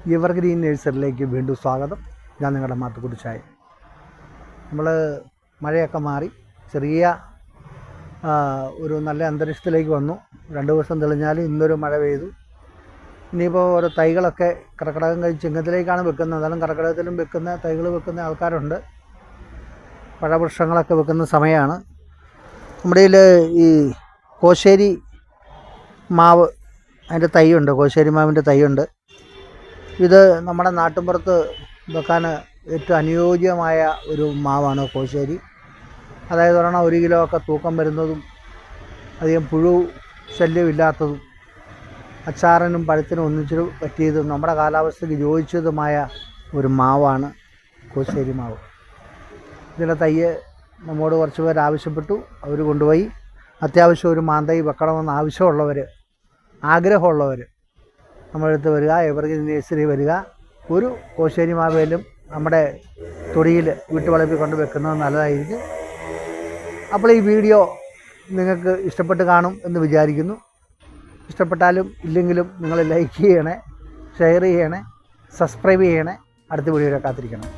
Evergreen നഴ്സറിയിലേക്ക് വീണ്ടും സ്വാഗതം. ഞാൻ നിങ്ങളുടെ മാത്തുക്കുട്ടി ചായ. നമ്മൾ മഴയൊക്കെ മാറി ചെറിയ ഒരു നല്ല അന്തരീക്ഷത്തിലേക്ക് വന്നു. 2 ദിവസം തെളിഞ്ഞാൽ ഇന്നൊരു മഴ പെയ്തു. ഇനിയിപ്പോൾ ഓരോ തൈകളൊക്കെ കർക്കിടകം കഴിച്ച് ചിങ്ങത്തിലേക്കാണ് വെക്കുന്നത്. എന്നാലും കർക്കിടകത്തിലും തൈകൾ വെക്കുന്ന ആൾക്കാരുണ്ട്. പഴവൃക്ഷങ്ങളൊക്കെ വെക്കുന്ന സമയമാണ്. നമ്മുടെ കയ്യിൽ ഈ കോശ്ശേരി മാവ് അതിൻ്റെ തൈയുണ്ട്. കോശ്ശേരി മാവിൻ്റെ തൈയുണ്ട്. ഇത് നമ്മുടെ നാട്ടിൻപുറത്ത് വെക്കാൻ ഏറ്റവും അനുയോജ്യമായ ഒരു മാവാണ് കോശ്ശേരി. അതായത് ഒരെണ്ണം 1 കിലോ ഒക്കെ തൂക്കം വരുന്നതും അധികം പുഴു ശല്യമില്ലാത്തതും അച്ചാറിനും പഴത്തിനും ഒന്നിച്ചു പറ്റിയതും നമ്മുടെ കാലാവസ്ഥയ്ക്ക് യോജിച്ചതുമായ ഒരു മാവാണ് കോശ്ശേരി മാവ്. ഇതിൻ്റെ തയ്യ് നമ്മോട് കുറച്ച് പേർ ആവശ്യപ്പെട്ടു. അവർ കൊണ്ടുപോയി. അത്യാവശ്യം ഒരു മാന്തൈ വെക്കണമെന്ന് ആഗ്രഹമുള്ളവർ നമ്മളെടുത്ത് വരിക. എവർഗ്രീൻ നഴ്സറി വരിക. ഒരു കോശ്ശേരി മാവേലും നമ്മുടെ തൊടിയിൽ വീട്ടുവളപ്പിൽ കൊണ്ട് വെക്കുന്നത് നല്ലതായിരിക്കും. അപ്പോൾ ഈ വീഡിയോ നിങ്ങൾക്ക് ഇഷ്ടപ്പെട്ട് കാണും എന്ന് വിചാരിക്കുന്നു. ഇഷ്ടപ്പെട്ടാലും ഇല്ലെങ്കിലും നിങ്ങൾ ലൈക്ക് ചെയ്യണേ, ഷെയർ ചെയ്യണേ, സബ്സ്ക്രൈബ് ചെയ്യണേ. അടുത്ത വീഡിയോയിൽ കാത്തിരിക്കണം.